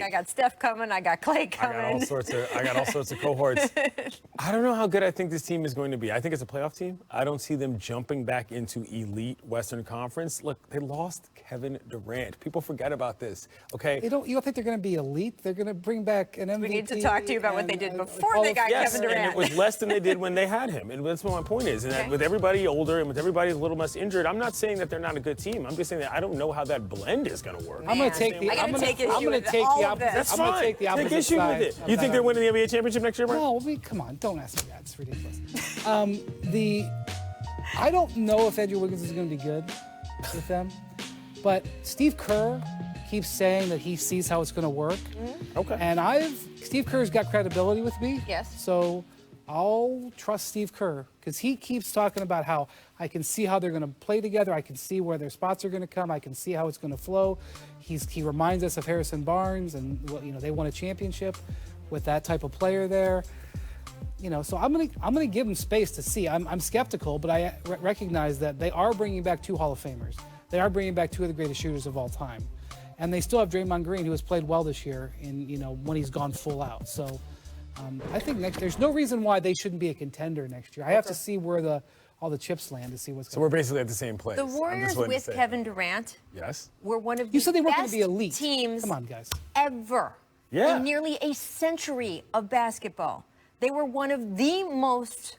I got Steph coming. I got Clay coming. I got all sorts of cohorts. I don't know how good I think this team is going to be. I think it's a playoff team. I don't see them jumping back into elite Western Conference. Look, they lost Kevin Durant. People forget about this. Okay. You don't think they're going to be elite? They're going to bring back an MVP. We need to talk to you about what they did before they got Kevin Durant. And it was less than they did when they had him. And that's what my point is. And that with everybody older and with everybody a little less injured, I'm not saying that they're not a good team. I'm just saying that I don't know how that blend is going to work. I'm going to take the opposite. That's fine. Take the opposite issue side with it. You think they're winning the NBA championship next year, Brian? No, come on. Don't ask me that. It's ridiculous. I don't know if Andrew Wiggins is going to be good with them, but Steve Kerr keeps saying that he sees how it's going to work. Okay. And Steve Kerr's got credibility with me. Yes. So I'll trust Steve Kerr because he keeps talking about how I can see how they're going to play together. I can see where their spots are going to come. I can see how it's going to flow. He reminds us of Harrison Barnes, and they won a championship with that type of player there. So I'm gonna give him space to see. I'm skeptical, but I recognize that they are bringing back 2 Hall of Famers. They are bringing back 2 of the greatest shooters of all time, and they still have Draymond Green, who has played well this year, when he's gone full out. So I think there's no reason why they shouldn't be a contender next year. I have to see where all the chips land to see what's going on. So we're basically at the same place. The Warriors with Kevin Durant were one of the said they weren't best going to be elite teams Come on, guys. ever in nearly a century of basketball. They were one of the most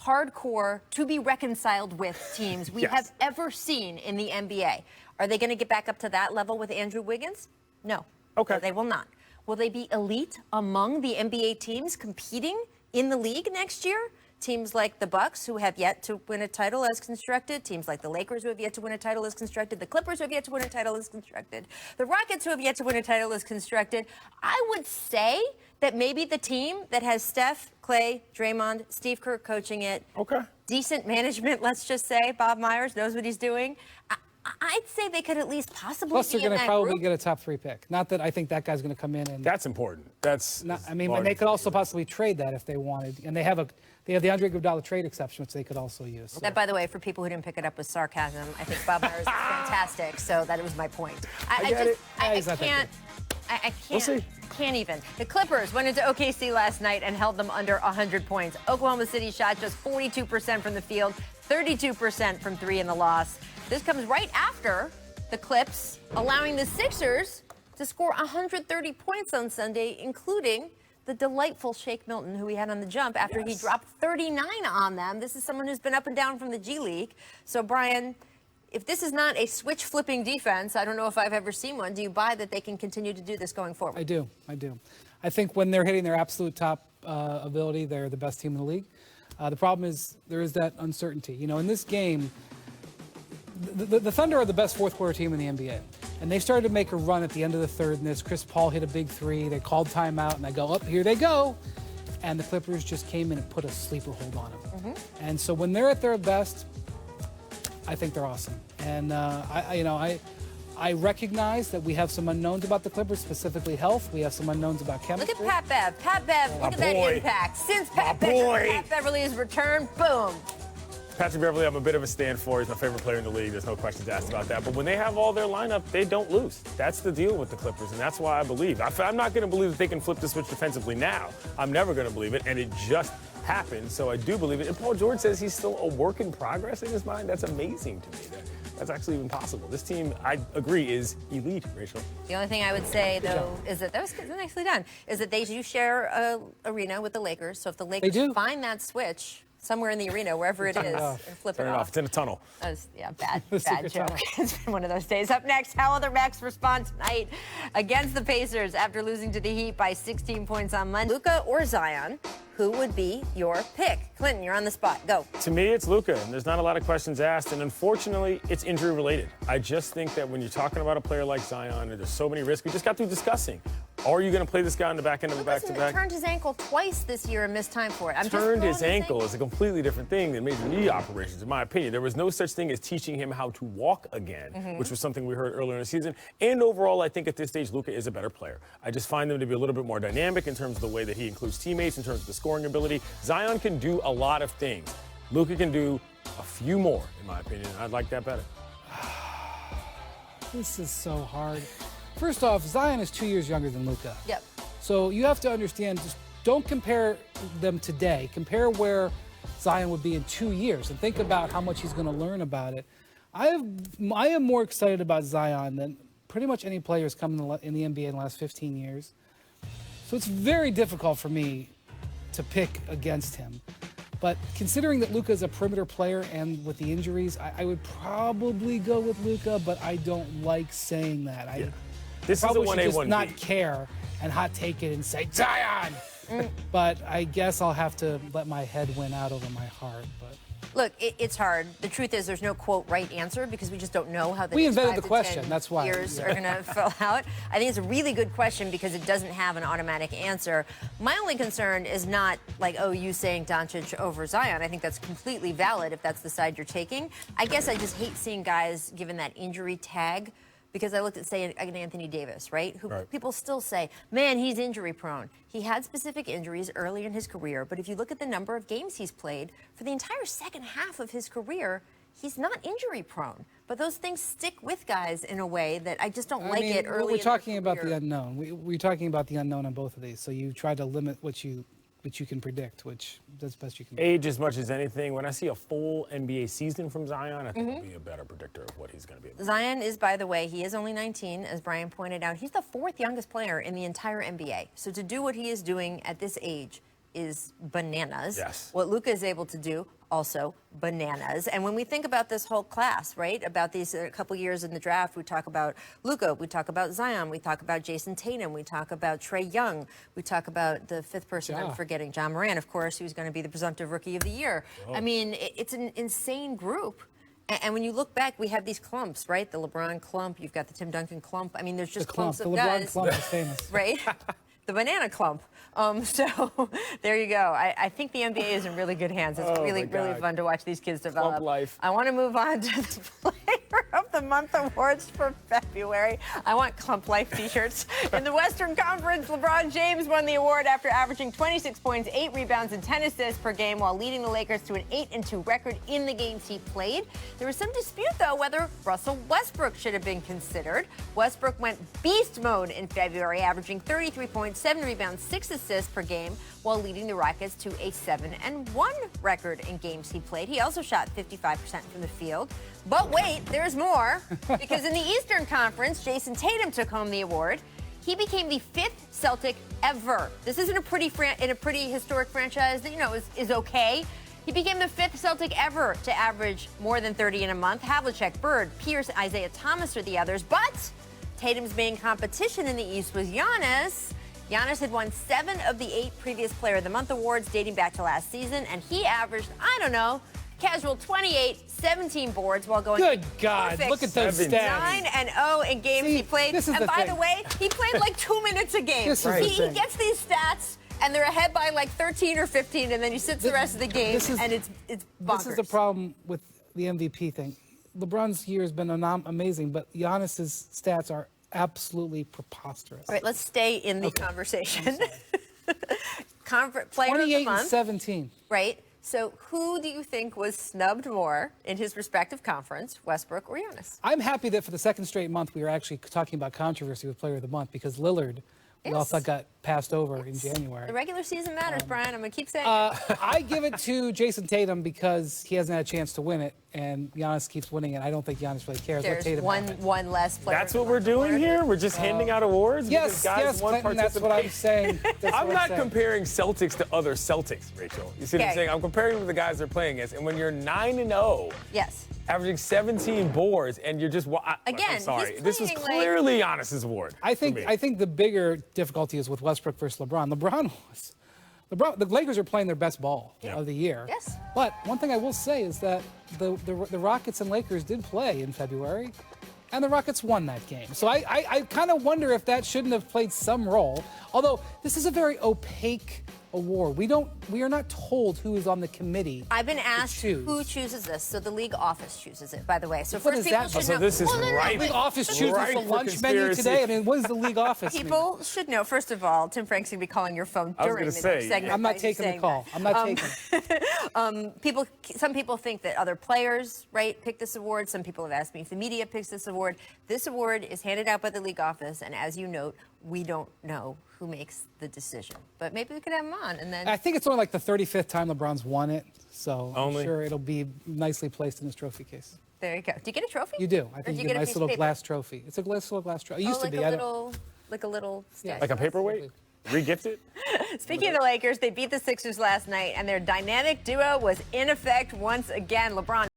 hardcore, to be reconciled with teams we have ever seen in the NBA. Are they going to get back up to that level with Andrew Wiggins? No. Okay. No, they will not. Will they be elite among the NBA teams competing in the league next year? Teams like the Bucks, who have yet to win a title as constructed. Teams like the Lakers, who have yet to win a title as constructed. The Clippers, who have yet to win a title as constructed. The Rockets, who have yet to win a title as constructed. I would say that maybe the team that has Steph, Clay, Draymond, Steve Kerr coaching it. Okay. Decent management, let's just say. Bob Myers knows what he's doing. I'd say they could at least possibly Plus, they're going to probably get a top 3 pick. Not that I think that guy's going to come in and. That's important. And they could also possibly trade that if they wanted, and they have the Andre Iguodala trade exception, which they could also use. So. That, by the way, for people who didn't pick it up, was sarcasm. I think Bob Myers is fantastic, so that was my point. I We'll see. Can't even. The Clippers went into OKC last night and held them under 100 points. Oklahoma City shot just 42% from the field, 32% from 3 in the loss. This comes right after the Clips allowing the Sixers to score 130 points on Sunday, including the delightful Shake Milton, who we had on the jump after he dropped 39 on them. This is someone who's been up and down from the G League. So, Brian, if this is not a switch-flipping defense, I don't know if I've ever seen one. Do you buy that they can continue to do this going forward? I do. I think when they're hitting their absolute top ability, they're the best team in the league. The problem is there is that uncertainty. In this game, the Thunder are the best fourth-quarter team in the NBA. And they started to make a run at the end of the third in this. Chris Paul hit a big 3. They called timeout, and I go, here they go. And the Clippers just came in and put a sleeper hold on them. And so when they're at their best, I think they're awesome. And, I recognize that we have some unknowns about the Clippers, specifically health. We have some unknowns about chemistry. Look at Pat Bev. Pat Bev, look at that impact. Since Pat Beverly has returned, boom. Patrick Beverly, I'm a bit of a stand for. He's my favorite player in the league. There's no questions asked about that. But when they have all their lineup, they don't lose. That's the deal with the Clippers, and that's why I believe. I'm not going to believe that they can flip the switch defensively now. I'm never going to believe it, and it just happened. So I do believe it. And Paul George says he's still a work in progress in his mind. That's amazing to me. That's actually even possible. This team, I agree, is elite, Rachel. The only thing I would say, though, is that was nicely done, is that they do share an arena with the Lakers. So if the Lakers find that switch somewhere in the arena, wherever it is, and flip it off. It's in a tunnel. Bad joke. It's been one of those days. Up next, how will the Max respond tonight against the Pacers after losing to the Heat by 16 points on Monday? Luka or Zion? Who would be your pick? Clinton, you're on the spot. Go. To me, it's Luka, and there's not a lot of questions asked, and unfortunately, it's injury-related. I just think that when you're talking about a player like Zion, and there's so many risks, we just got through discussing. Are you going to play this guy on the back end of a back-to-back? He turned his ankle twice this year and missed time for it. Turned his ankle is a completely different thing than major knee operations, in my opinion. There was no such thing as teaching him how to walk again, which was something we heard earlier in the season. And overall, I think at this stage, Luka is a better player. I just find them to be a little bit more dynamic in terms of the way that he includes teammates, in terms of the scoring ability. Zion can do a lot of things. Luka can do a few more, in my opinion. I'd like that better. This is so hard. First off, Zion is 2 years younger than Luka. Yep. So you have to understand, just don't compare them today. Compare where Zion would be in 2 years and think about how much he's going to learn about it. I am more excited about Zion than pretty much any players come in the NBA in the last 15 years. So it's very difficult for me to pick against him. But considering that Luka is a perimeter player and with the injuries, I would probably go with Luka, but I don't like saying that. This probably is a 1A, should just 1B. not care and hot take it and say, Zion! But I guess I'll have to let my head win out over my heart. But Look, it's hard. The truth is there's no, quote, right answer because we just don't know how the we next invented 5 the to question. 10 That's why. years are going to fill out. I think it's a really good question because it doesn't have an automatic answer. My only concern is not like, oh, you saying Doncic over Zion. I think that's completely valid if that's the side you're taking. I guess I just hate seeing guys given that injury tag because I looked at, say, an Anthony Davis, right? Who people still say, man, he's injury prone. He had specific injuries early in his career, but if you look at the number of games he's played, for the entire second half of his career, he's not injury prone. But those things stick with guys in a way that I just don't like it early. We're talking in their about the unknown. We're talking about the unknown on both of these. So you try to limit what you can predict, which that's best you can do. Age as much as anything. When I see a full NBA season from Zion, I think it'll be a better predictor of what he's going to be. Zion is, by the way, he is only 19, as Brian pointed out. He's the 4th youngest player in the entire NBA. So to do what he is doing at this age is bananas. Yes. What Luka is able to do, also bananas. And when we think about this whole class, right, about these couple years in the draft, we talk about Luka, we talk about Zion, we talk about Jason Tatum, we talk about Trae Young, we talk about the 5th person I'm forgetting, John Moran, of course, who's going to be the presumptive rookie of the year. I mean, it's an insane group. And when you look back, we have these clumps, right? The LeBron clump, you've got the Tim Duncan clump. I mean, there's just clumps of guys. The LeBron clump is famous. Right? The banana clump. So there you go. I think the NBA is in really good hands. It's really fun to watch these kids develop. Clump life. I want to move on to the Player of the Month awards for February. I want Clump Life t-shirts. In the Western Conference, LeBron James won the award after averaging 26 points, 8 rebounds, and 10 assists per game while leading the Lakers to an 8-2 record in the games he played. There was some dispute, though, whether Russell Westbrook should have been considered. Westbrook went beast mode in February, averaging 33 points, 7 rebounds, 6 assists per game while leading the Rockets to a 7-1 record in games he played. He also shot 55% from the field. But wait, there's more, because in the Eastern Conference, Jason Tatum took home the award. He became the 5th Celtic ever. This isn't a pretty historic franchise that, you know, is okay. He became the 5th Celtic ever to average more than 30 in a month. Havlicek, Bird, Pierce, Isaiah Thomas are the others. But Tatum's main competition in the East was Giannis. Giannis had won 7 of the 8 previous Player of the Month awards dating back to last season, and he averaged, I don't know, casual 28, 17 boards while going Good God, look at those stats. 9-0 in games he played. And by the way, he played like 2 minutes a game. He gets these stats, and they're ahead by like 13 or 15, and then he sits the rest of the game, and it's bonkers. This is the problem with the MVP thing. LeBron's year has been amazing, but Giannis's stats are absolutely preposterous. All right, let's stay in the conversation. Player of the 28 Month. and 17. Right. So who do you think was snubbed more in his respective conference, Westbrook or Giannis? I'm happy that for the second straight month we were actually talking about controversy with Player of the Month because Lillard, we all thought got passed over in January. The regular season matters, Brian. I'm going to keep saying it. I give it to Jason Tatum because he hasn't had a chance to win it, and Giannis keeps winning it. I don't think Giannis really cares. There's Tatum one less player. That's what we're doing here? We're just handing out awards? Yes, guys Clinton, that's what I'm saying. I'm not comparing Celtics to other Celtics, Rachel. You see what I'm saying? I'm comparing them to the guys they're playing against. And when you're 9-0, yes, averaging 17 boards, and you're just again. I'm sorry, he's this was clearly Giannis's award. I think the bigger difficulty is with Westbrook versus LeBron. The Lakers are playing their best ball of the year. Yes. But one thing I will say is that the Rockets and Lakers did play in February, and the Rockets won that game. So I kind of wonder if that shouldn't have played some role. Although this is a very opaque award. We are not told who is on the committee. I've been asked choose. who chooses this, so the league office chooses it, by the way. So What first does people that should mean? So know. this is right. The league office chooses Right the for lunch menu conspiracy. today. I mean, what does the league office mean? People should know, first of all, Tim Frank's going to be calling your phone I was during gonna the say, next segment. I'm by not taking the saying call. that. I'm not taking it. Some people think that other players, right, pick this award. Some people have asked me if the media picks this award. This award is handed out by the league office, and as you note, we don't know who makes the decision. But maybe we could have him on, and then I think it's only like the 35th time LeBron's won it, so Only? I'm sure it'll be nicely placed in his trophy case. there you go. Do you get a trophy? You do. I Or think do you get a a nice piece little of paper? glass trophy. It's a nice little glass trophy. It used like to be. a little Yeah. Like a paperweight? Re-gifted? Speaking of the Lakers, they beat the Sixers last night, and their dynamic duo was in effect once again. LeBron